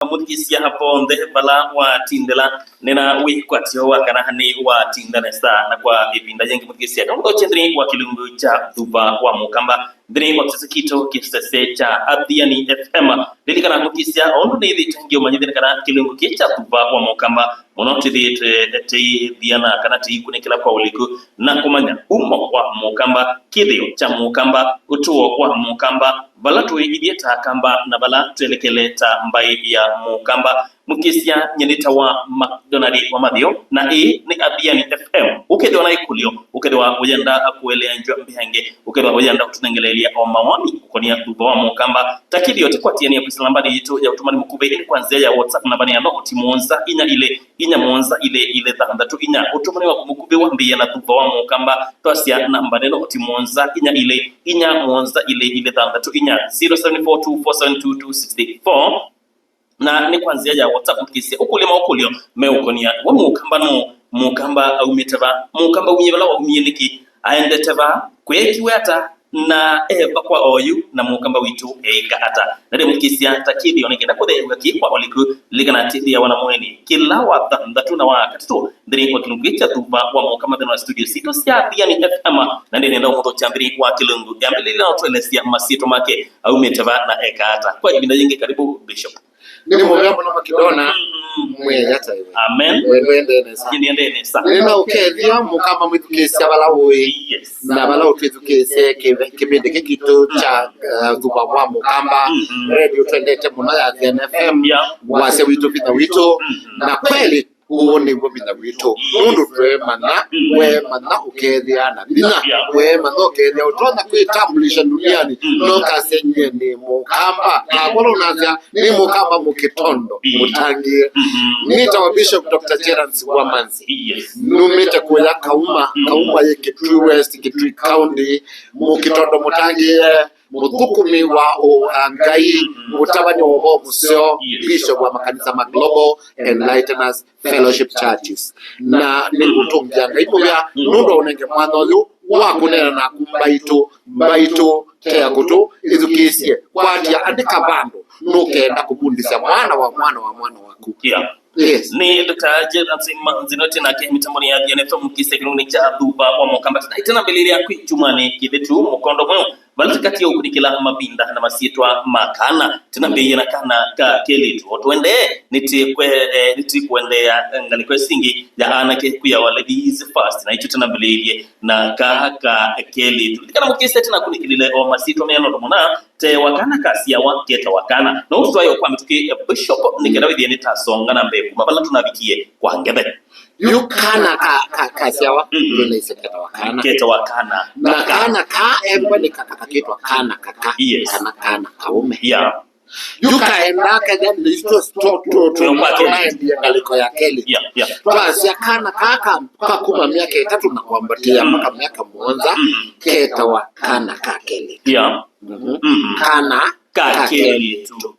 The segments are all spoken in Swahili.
mudkisia hapo nde bala wa tindela nena wi kwatio wa kana hani wa tindana sa na kwa ibinda yengi mudkisia kama to chendri wa kilungu cha duba wa mukamba ndri wa kisikito kisese cha Adhiani FM delikana mudkisia ondo ne di tangio manyidene kana kilungu cha duba wa mukamba monoti di te diana kana ti kunikila kwa uliku na kumanya umo wa mukamba kidio cha mukamba utuo wa mukamba bala tuwe idieta kamba na bala tuelekeleta mbai ya mukamba mukisia nyenita wa McDonald wa madio na ni Adhiani FM ukedo na ikulio ukedo wa ujanda akuelea njwa mbihange ukedo wa ujanda kutunengelelia o mawani ukonia duba wa mukamba takidi yote kwa tiani ya kuisalambani yitu ya utumani mkube ili kwanzia ya WhatsApp na bani ya no utimuonza inya muonza ile thandatu inya utumani wa kumukube wa mbiya na duba wa mukamba tuasia na mbaneno utimuonza inya muonza ile thandatu inya 0742472264 na ni kwanzia ya WhatsApp mkisia ukulio meukonia wa mukamba au mitava mukamba unyebala wa umieliki aende tava kwekiweta na bakwa oyu na mukamba witu ata nade mkisia takidi onekenda kode waki kwa oliku ligana tidi ya wanamweni kila wa thandatu wa katitu ndiri kwa kilungu cha tuba wa mukamba deno studio sito sia Adhiani FM nade nenda moto chambiri kwa kilungu yambili na otwelesia masito make au mitava na ata kwa ibinda yenge karibu Bishop ni mwambo na makidona mwe hata hivi amen wende nesa niende nesa nina ukethia mukamba mwithukisia bala uwe na bala utwithukisia kibindi kikito cha duba wa mukamba radio twendete muna ya Adhiani FM wase witu pita witu na kweli uone wabina wito mundu we mana ukethia na bina we mana ukethia utona kuitambulisha duniani no kasenye ni mukamba na kono nazia ni mukamba mukitondo mutangie nita wa Bishop Dr. Terence Wamanzi numite kuya kauma ye Kitui West Kitui County mukitondo mutangie muthukumi wa Ngai mutabani wa museo Bishop wa makanisa ma Global Enlighteners Fellowship Churches na ningutungia Ngai mubya nundo unenge mwana uyu wakunena na kumbaito tea kutu izukisie kwatia andika bando nukenda kubundisha mwana waku Yes. Ni Dr. Terence Manzinoti na kemi tamboni ya Adhiani FM mkise kilungu cha duba wa mukamba tena mbelele ya kwichumani kibetu mukondo mwe balikati ya ukunikila mabinda na masitwa makana tena mbeye na kana ka kelitu otwende niti kuendea ngalikwe singi ya anake kuya wa ladies first na icho tena mbelele na ka kelitu kana mkise tena kunikilile o masitwa meno domona te wakana kasia waketa wakana na utwayo kwa mituki Bishop nikirawi dieni tasonga na mbeku mabala tunabikie kwa ngebe yukana kasiawa ile seketa wakana keta wakana na kana ni kakakitwa kana kaka kana kaume yukaenda kaja listo to ngaliko ya keli twasia kana kaka kakuma miaka 3 na kuambatia mpaka miaka mwanza keta wakana kakeli kana kakeli tu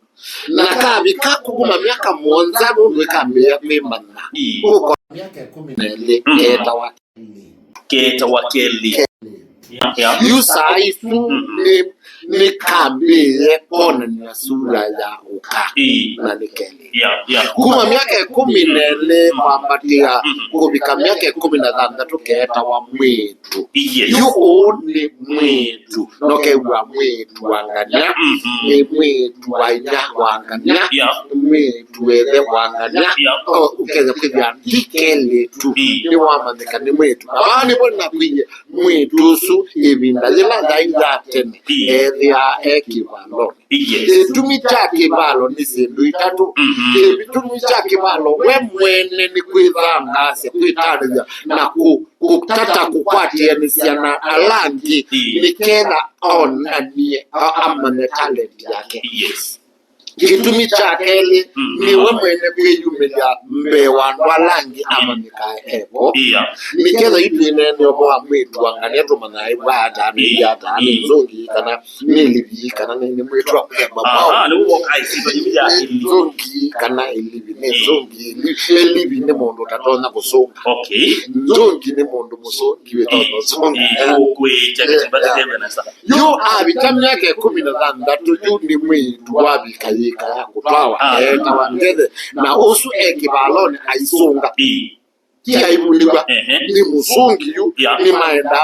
na kabi kakuguma miaka mwanza ndo kambia memana uko miaka 10 keta wakeli yusaifu ni kambi pona ni sura ya uka na nikeli kuma miaka 10 kwambatia kubika miaka 13 keta wa mwetu yuone mwetu noke wa mwetu wanganya ni mwetu wanganya mwetu wele wanganya ukeza kwivya nikeli tu ni wamandika ni mwetu abani bona kwiye mwetu su ibinda zila zainza tene ethia ekibalo etumi chake balo ni sindu itatu etumi chake balo we mwene ni kwithanga se kwitana na kutata kukwatia ni siana alangi ni kena onanie amane talent yake kitumi chake ni we mwene kwiyumelia mbewa walangi ama mikaepo nikeza itu inene oboa mwetu angania to manai bata ni yata ni zongi kana nilibi kana ni mwetu baba ni uwo kai sifa yibya zongi kana elibi ne zongi elibi ne mundu tatona kusunga okay zongi ne mundu musongi we zongi kwe jaga mbadde na sa yo abitamya ke 16 yu ni mwitu wabikayika yakutwawa tawangeze na osu ekibaloni aisunga kia ibulibwa ni musungi yu ni maenda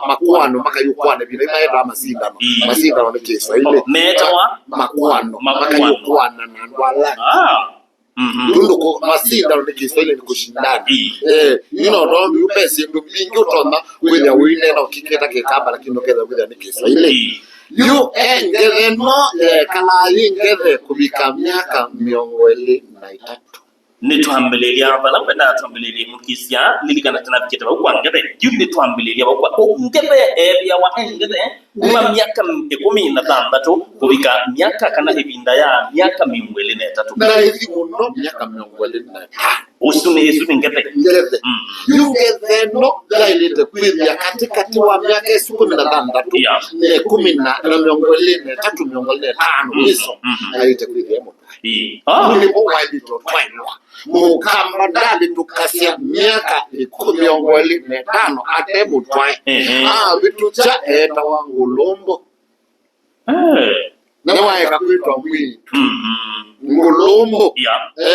makuano makayukwana bile maenda masindano ne Kiswahili metawa makuano makayukwana na ndwala tunduko masindano ne Kiswahili ni kushindana don't you pese ndo bingi utona kwenya wine na ukiketa kekamba lakini okeza kwenya ne Kiswahili yu engere no kala ingere kubika miaka 23 nitwambelelia balamba na twambelelia mukisia lilikana tana biketa kwa ngebe yu nitwambelelia kwa ngebe ebya wa ngebe kuma miaka 16 kubika miaka kana ebinda ya miaka 23 na hizi muno miaka 23 usune ngebe yu ngebe no ile kwibya katikati wa miaka 16 ne 13 hizo haite kwibya ni mwaidi to twainwa mukamba ndali tukasia miaka 15 atebu twai vitu cha eta wangu lombo na waeka kwitwa mwitu ngulombo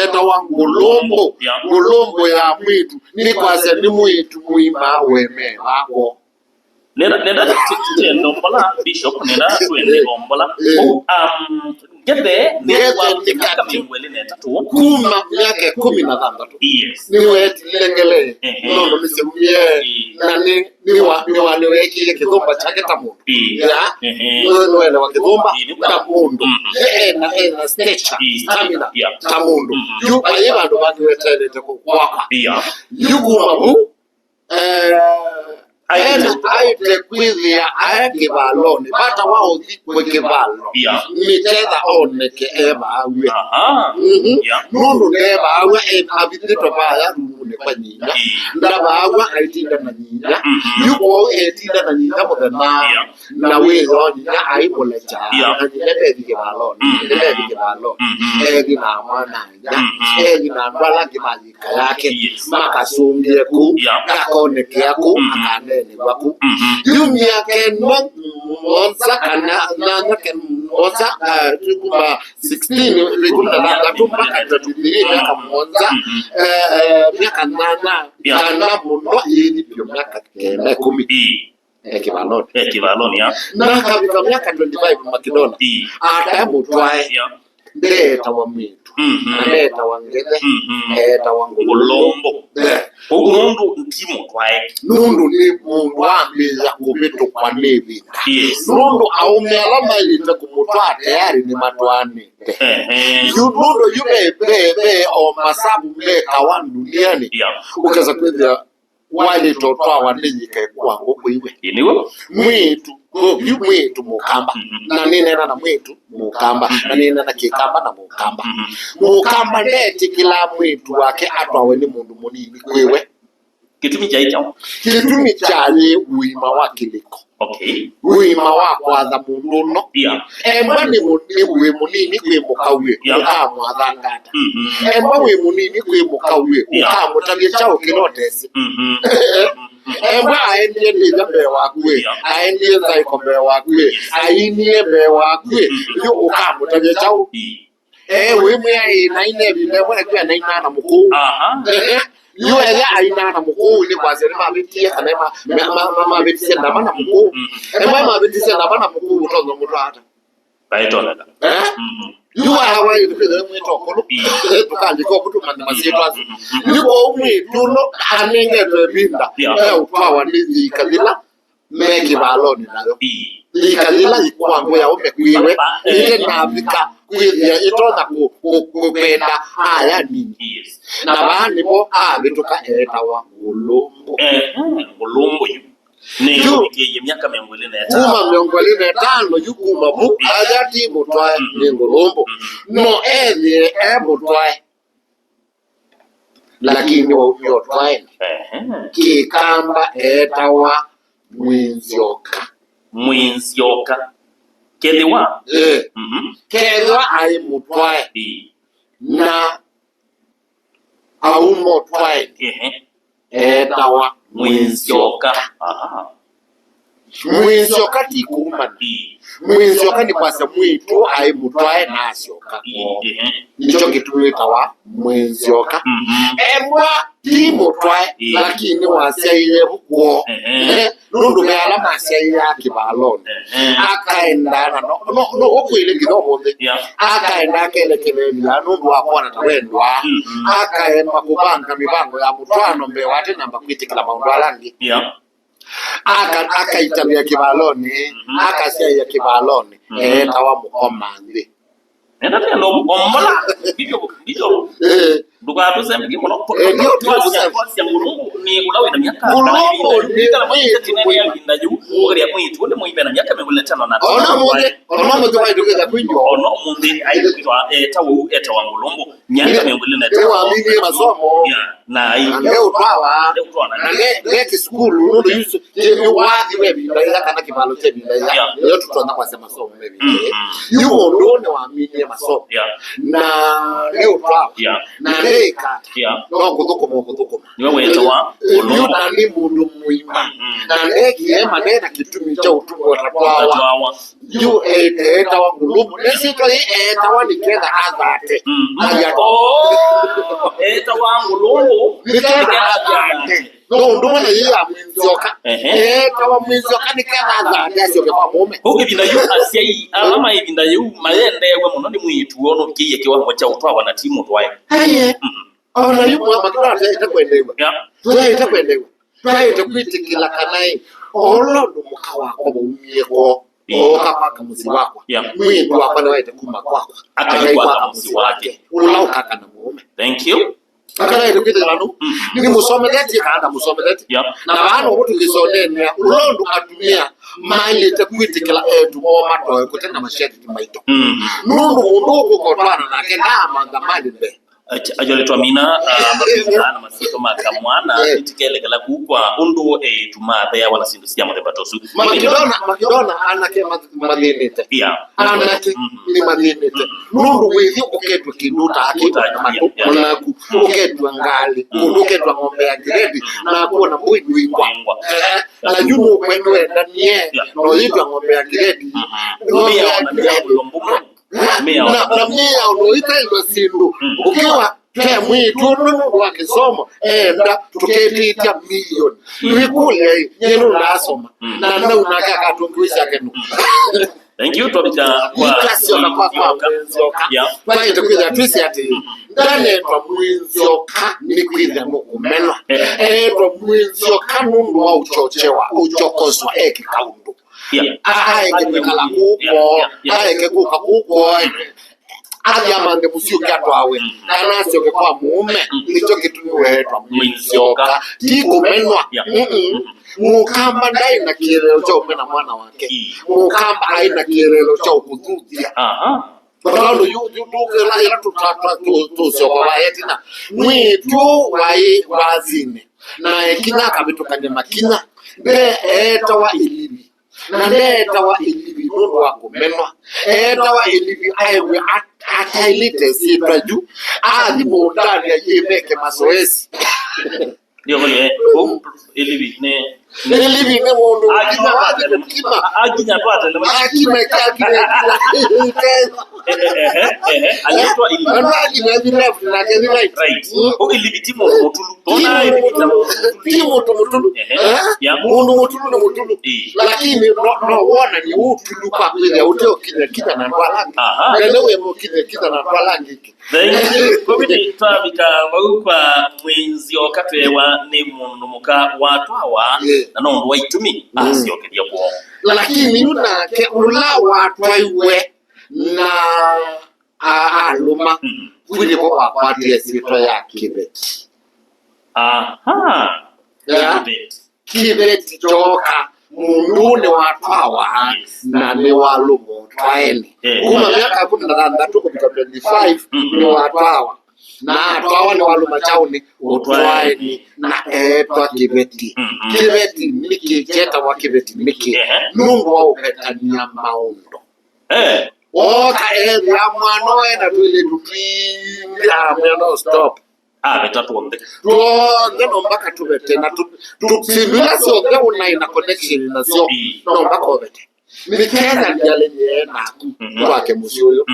eta wangu lombo ngulombo ya mwitu ni kwase ni mwitu muima weme wako nenda ndombola bishop nenda twende bombola gede ni wa miaka 23 kuma miaka 16 yes ni weti lengele nono misemye na ni weki ile kizomba chake tamundu ya wele wa kizomba tamundu na stamina tamundu yu aye bantu bantu wetelete kwaka yuguma bu aite kwithia aekivaloni bata wao thikwe kivalo mithetha oneke eva awe nundu neva awe abithitwe vaya rumune kwa nyinya ndava awe aitinda na nyinya yuko etinda na nyinya muthenya na witho nyinya aimulecha na nyinya ndethi kivaloni ethi na mwana ethi na ndwala kimathika yake makacungie ku gakoneke aku akane ni waku yumia kenwa onza kana na kenwa kuma 16 likuna na tumba katatulia miaka mmoja miaka nana muno yidi pio miaka 10 kivaloni ya na kabika miaka 25 makidona ata mutwae ndeta wa mitu ndeta wa ngede ndeta wa ngolombo ogundu ntimo twae nundu ni mundu ambiza kubitu kwa nevi nundu aumelama ilita kumutwa tayari ni matwane nundu yube o masabu meka wa duniani ukaza kwenda wale totwa wanejike kwa ngoko iwe iniwe mwitu mwitu mukamba na nina na mwitu mukamba na nina na kikamba na mukamba mukamba ndeti kila mwitu wake atwawe ni mundu munini kwewe kitumi chaito kitumi chali uima wakiliko uima wakwa mundu no embani we munini kwe mukawe ukamwathangata emba we munini kwe mukawe ukamutabye chao kilotesi emba aendie ndiza mbe wakwe aendie zaiko mbe wakwe ainie mbe wakwe yu ukamutabye chao we mwe ine binde mwe kwa na ina na mukuu yu ele aina na mukuu ni kwa zeri mabitie kana mama bitie na mana mukuu mama bitie na mana mukuu utozo mutu hata baitona yu hawa ile mweto kolo tukanje ko kutu masitwa yuko mwitu no anenge twebinda utwawa nizi kadila meki baloni nayo ikadila ikwango ya umekwiwe ile nabika kwithia itona kupenda aya nini na bani bo abituka etawa ngulumbu ngulumbu ni ye miaka 25 yukuma bu ajati mutwae ni ngulumbu no ethi mutwae lakini wa utwae kikamba etawa mwinzioka kedewa kedewa ai mutwae na aumo twaini etawa Mwenzioka. Mwenzioka tikumana. Mwenzioka ni kwasa mwitu ai mutwae na asioka. Nicho kitu etawa mwenzioka. Emwa ti mutwae lakini wasia huko. Nundu meala masia ya kibaloni. Akaenda no okwile kidogo nde. Akaenda kele nundu wakona tawendwa. Akaenda kubanga mibango ya mutwano mbewate namba kwitikila maundu alangi. Akaitabia kibaloni, akasia ya kibaloni, tawa mukomande. Nenda no mukomala, bijo. Nduga tuseme kimono. Ndio tuseme kwa Mulungu ni ulawe na miaka. Mulungu ni ya mwitu ule muibe na miaka 500 na ono mo tuwa iduke kwinjo ono mundi aidukitwa etawa Mulungu nyanga 500 wa mimi masomo na leo twawa na le school no yusu wathi webi ndio kana kibalo chebi ndio leo tutaanza kwa sema masomo webi yuko ndone wa mimi masomo na leo twawa na leka no kutuko ni wewe etawa Mulungu ni mundu muima na leki ema nena kitumi cha utumu watwawa yu etawa Mulungu nesito etawa nikenda azate etawa Mulungu nikenda azate no ndumana ya mwenzioka etawa mwenzioka nikenda azate asio kwa mume huko binda yu asiai ama ibinda yu mayende we muno ni mwitu ono kiye kiwango cha utwawa na timu twaye ona yu mwa makara itakwendeva itakwendeva itakuitikila kanai olondo mukawa kwa umieko okapaka muzi wako mwitu wako na waite kuma kwako akaikwa muzi wake ulauka kana mume. Thank you. Akana itakwitila no ni musomeleti kana musomeleti na bana obutu lisonene ulondo atumia mali itakuitikila etu mato kutenda mashati maito nundu mundu ko twana na kenda mangamani be ajoletwa mina na masito makamwana itikele kala kukwa undu tumatha ya wala sindu siya motebatosu makidona anake madinete anake ni madinete nundu withi uketwa kiduta akita na uketwa ngali uketwa ngombe ya gredi na kuona mwidu ingwa na yuno kwenwe ndanie no yitwa ngombe ya gredi ngombe ya gredi na mia unoita ilo sindu ukiwa kaya mwitu nungu wa kisomo enda tuketitia milioni wikule yenu nasoma na unakaka tunguisha kenu. Thank you tobika kwa mwenzioka kwa itakwida twisi ati ndane kwa mwenzioka ni kwida mukumeno kwa mwenzioka nundu wa uchokozwa kaundu kala kuko kuka kuko Adiamande musyoka twawe anasyo ke kwa mume nicho kitu wetwa mwenzioka tikumenwa mukamba ndai na kielelo cha umena mwana wake mukamba aina kielelo cha ukudhudia Bado yudukela ila tutatu kwa wayetina mwitu wazine na ekina kabitokanye makina be etawa ilibi na etawa ilibi nundu wako menwa etawa ilibi aiwe atailite sitaju adi mondani ya yemeke mazoezi ndio wale ilibi ne ilibi ne mundu aginya pata na akime anaitwa ilibi na right ilibi timo mutulu tona ilibi timo mutulu mundu mutulu lakini no wona ni utulu kwa kweli uteo kina na twalanga ndio wewe kina na twalanga Covid twabika kwa mwenzioka twewa ni mundu muka watwawa na nondu waitumi asiokedia kwa lakini yuna ke ula watwaiwe na aluma kuli kwa kwati sito ya kibeti kibeti joka mundune watwawa na ni walumo twaeni kuma miaka 13 kupita 25 ni watwawa na atwawa ni waluma chauni utwaeni na etwa kibeti kibeti niki cheta wa kibeti niki nungu wa upetania maundo oka ya mwana ena tuile tutinga mwana stop betatuonde no mpaka tubete na tusimila sio una ina connection na sio no mpaka obete nikenda njale na kwake mushuyo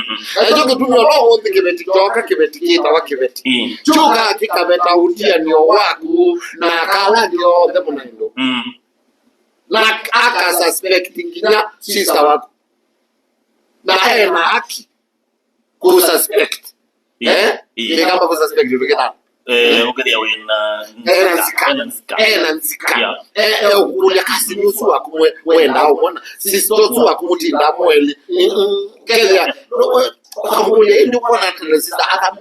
ajo kitumyo roho ndikibeti toka kibeti kita wakibeti chuka kikabeta utia nio waku na kala ndio ndemo nando na aka suspecting nya sister wako na ena haki ku suspect ni kama ku suspect ukitaka ukidia wena nzika ukulia kasi nusu wako wenda uona sister tu wako mutinda mweli kelia kwamulia ndio kwa sister aka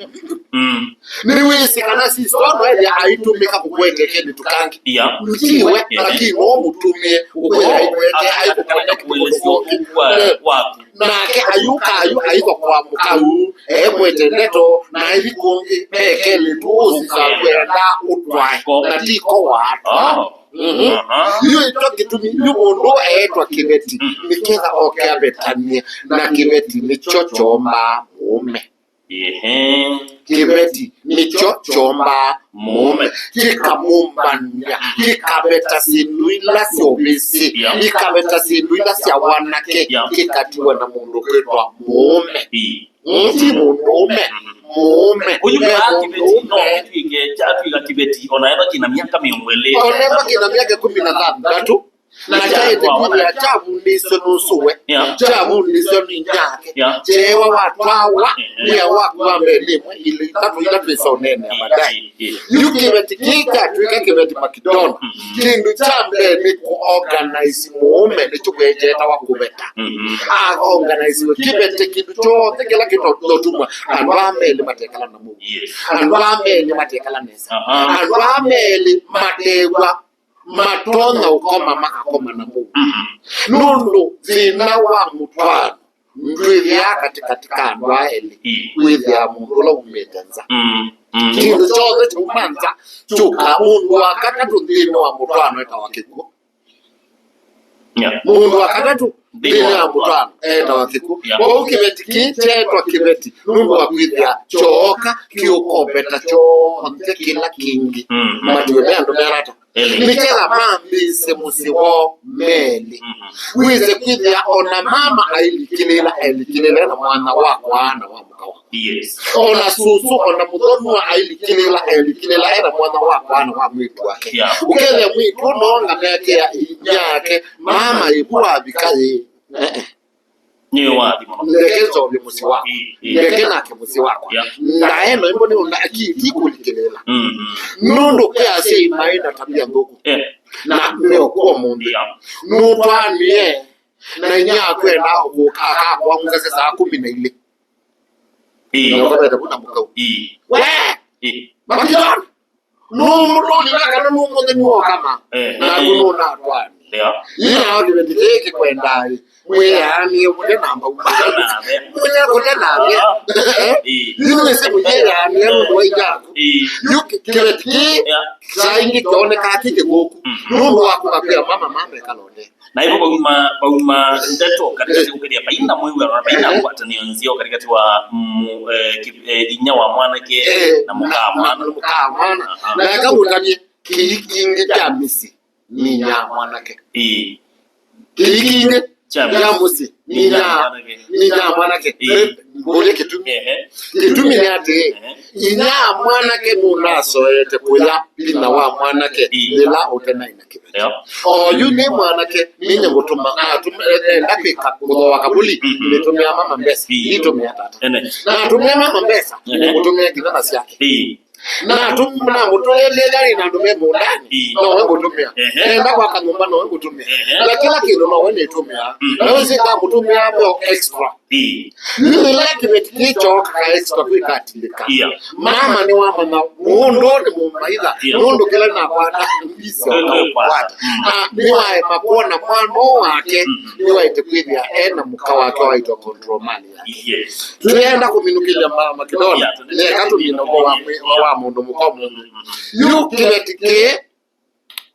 niwisi kana sister no ile aitumika kukwengeke nitukangi ukiwe lakini no mutumie ukwela aikweke wapi nake ayuka kwa mukau mwete neto na iliko pekele tuozi za kwenda utwai na tiko watu hiyo itoke tumi yumondo etwa kibeti nikeza okea betania na kibeti ni chochomba mume kibeti ni chochomba mume kikamumbanya kikabeta sinduila siobisi kikabeta sinduila siya wanake kikatiwa na mundu kwetwa mume mume uyu kibeti no tuiga kibeti onaenda kina miaka miongwele onaenda kina miaka 13 na chaite kuya chabu ndiso nusuwe chabu ndiso ninyake chewa watwawa ya wakwa mbelimwe ili tatu ila tuisonene abadai yukibeti kika tuika kibeti makidona kindu chambe ni ku-organize mume ni chukwejeeta wakubeta organize kibeti kindu chote kila kitotumwa anwameli matekala na mungu anwameli matekala nesa anwameli mategwa matona ukoma makakoma na mungu nundu zina wa mutwano ndwithia katika ndwaeli withia mundu la umetenza kindu chote chumanza chuka mundu wakatatu thina wa mutwano eta wakikuo mundu wakatatu thina wa mutwano eta wakikuo kwa ukibeti kitetwa kibeti nundu wakwithia choka kiukopeta chote kila kingi matuwe ando merata nikela mambise musiwo meli wize kwithia ona mama ailikilela na mwana wako ana wa mukawa ona susu ona mudhonwa ailikilela na mwana wako ana wa mwitu wake ukele mwitu nonga meke ya inyake mama ikuwa bikaye niyo wapi mama ndekezo ni musi wako ndekena ke musi wako ndaeno imbo ni unaki kulikilela nundu kwa sei maina tabia ngoku na mmeo kwa mundu nutwanie na nyakwe na ukaka kwa mungase saa 12 na ukabeta kuna mukau bakidon numroni kana numunde niwo kama na kunona atwani ina odibetike kwenda mweyani umunenamba umunenamba yino semu yeyani ndo ijako yuki kibetiki saingi kone kakike goku nundu wakubapia mama kalone na hivyo bauma ndeto katika kukedia baina mwewe na baina kwatanio nzio katika wa inya wa mwanake na mukama na kabutani kikinge jamisi ni nya mwanake kikinge jamusi ni nya mwanake bole kitumi ni ate inya mwanake munaso ete kuya bina wa mwanake ila utena inakibe yune mwanake ninye gutuma ndapika kudo wakabuli nitumia mama mbesa nitumia tata na tumia mama mbesa nitumia kidana yake na tumna mutoyelele na ndume mundani no wangu tumia enda kwa kanyumba no wangu tumia la kila kitu no wene tumia na wewe kama kutumia hapo extra ni like metkicho ka extra kwikatilika mama ni wa mama mundo ni mumaida mundo kila na kwa mbisi kwa ni wa makona mwana wake ni wa itekwithia ena mkawa wake waitwa control man tulienda kuminukile mama kidona ni katu minogo wa mundu mukomo yukibetike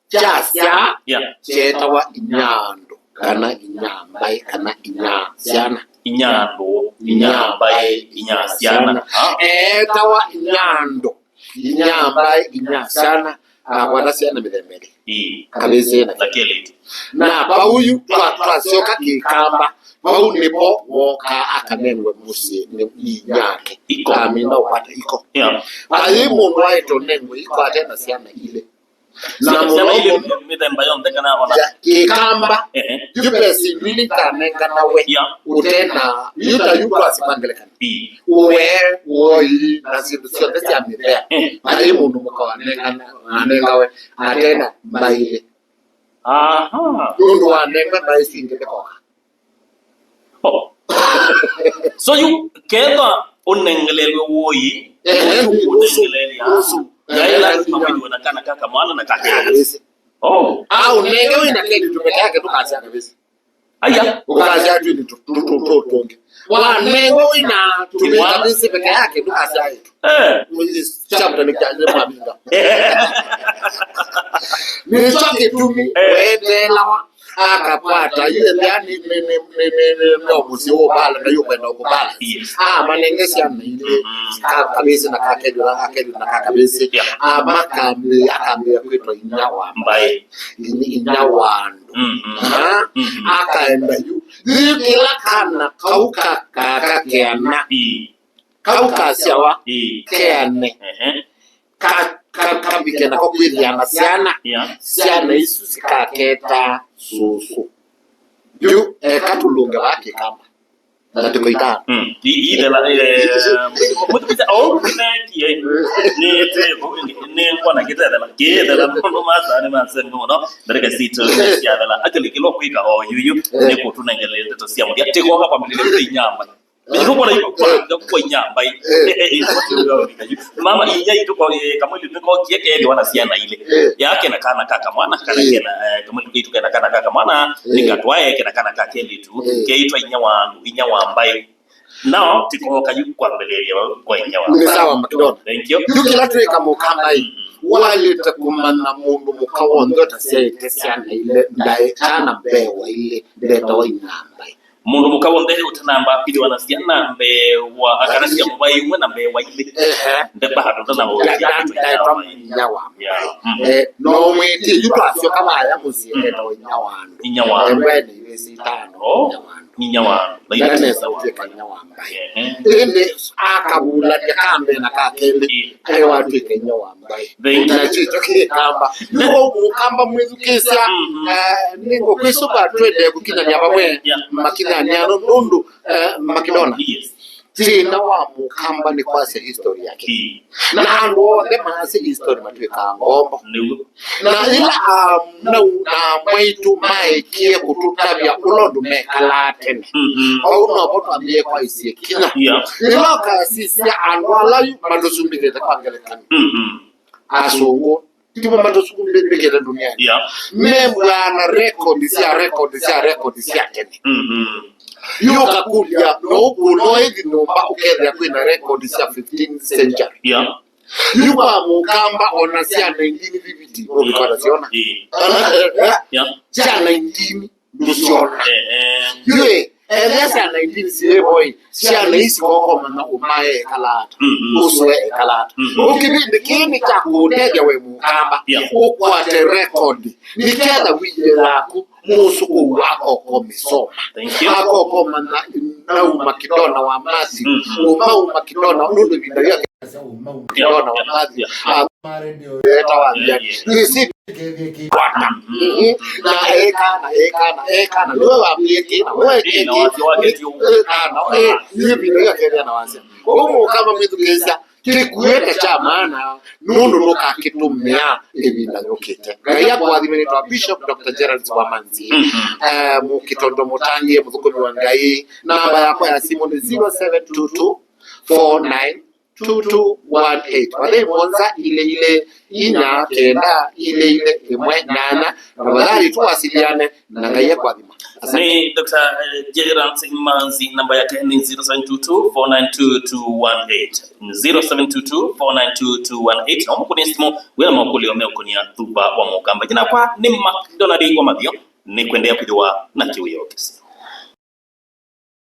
jasya cheta wa inyando kana inyambai kana inyasyana inyando inyambaye inyasiana tawa inyambaye inyasiana wanasiana midemere kabeze na lakeli na pauyu twasioka kikamba pau nipo woka akanengwe musie ni inyake amina upata iko ayi mundu aito nengwe iko atena siana ile na mundu midemba yonde kana ona kikamba yupesi lili kanenga nawe utena yuta yuko asipangelekana uwe woi na sio tesi amidea ayi mundu mko anenga we atena baile mundu anenga na isingele kwa so you keda unengelele woi unengelele yaila mapigwa kana kaka mwana na kaka unengewe na kile tumeka yake tukaanza kabisa aya ukaanza tu ni tutonge wanengewe na tumeka kabisa peke yake tukaanza yetu chapter ni kaje mabinga ni chake tumi wedela akapata ile yani no musio bala na yuko na kubala manengesi ana ile kabisa na kakedo na kabisa makambi akambi kwetu inyawa mbaye inyawando akaenda yu kila kana kauka kakeana kauka siawa keane kabikena kwa kwiliana siana isu sikaketa susu yu katulunga wake kamba natiko itana ile la mutupita kiye ni tebo ni kwana kitela la ndo masa ni masa no dareka sito ya la akili kilo kuika yuyu ni kutunengelele to siamu ya teko kwa mlile inyamba niko kwa inyamba mama iya ito kwa kamwe niko kieke ndio wanasiana ile yake na kana kaka mwana kana kena kamwe kitu kana kana kaka mwana nikatwaye kena kana kaka ile tu keitwa inyawambaye nao tiko kayu kwa mbele kwa inyawa ni sawa mkidona thank you yukila tuika mukambai wale takumana mundu mukawondo tasiyana ile ndaye kana bewa ile ndeto inyambaye mundu mukawonde utanamba pili wanasiana mbe wa akanasia mbai mwe na mbe wa ile ndeba hatu na wa nyawa no mwiti yupasyo kama ya musiende to inyawa mbe ni sitano inyawa baina sauti ka nyawa mbai ende akabula yakambe na kakele ayo watu ke nyawa mbai na chicho kamba yuko mukamba mwizukisa ningo kwisuba twende kukina nyaba mwe makina nyano nundu makidona tina wa mukamba ni kwase history yake na ndo de mase history matweka ngombo na ila na mwaitu maikie kututabya ulodu mekalaten au no boto amye kwa isie kina ila ka sisi anwala mandosumbile takangelekana asongo timo mandosumbile bigera duniani membwa na record sia kene yoka kulia no hivi nomba ukenda kwenda record sia 15th century yuba mukamba onasia 1950 ukipata siona sia 19 msiona yeye elesa 19 sie boy sia leisi koko mana umaye kalata uswe kalata ukibindi kini cha kuteja we mukamba ukwate record nikenda wije lako musuku wako komisoma ako komana na makidona wa mazi makidona nundu binda yake makidona wa mazi marendio yetawambia nisi na eka na wewe amleki na wewe na watu wake tu hiyo binda yake na wanze huko kama mwidukeza kile kuweka cha maana nundu nuka kitumia ebinda yokete gaya kwa adimeni to Bishop Dr. Gerald Wamanzi mukitondo mutangie muzukumi wangai namba yako ya simu ni 0722 492218 wale mwanza ile ina kenda ile imwe nana tafadhali tuwasiliane na gaya kwa adima ni Dr. Gerald Wamanzi namba yake ni 0722 492218 0722 na mkuni simu wela mwakuli wameokunia thuba wa mukamba jina kwa ni McDonald wa madio ni kuendea kujua na kiwi yokesi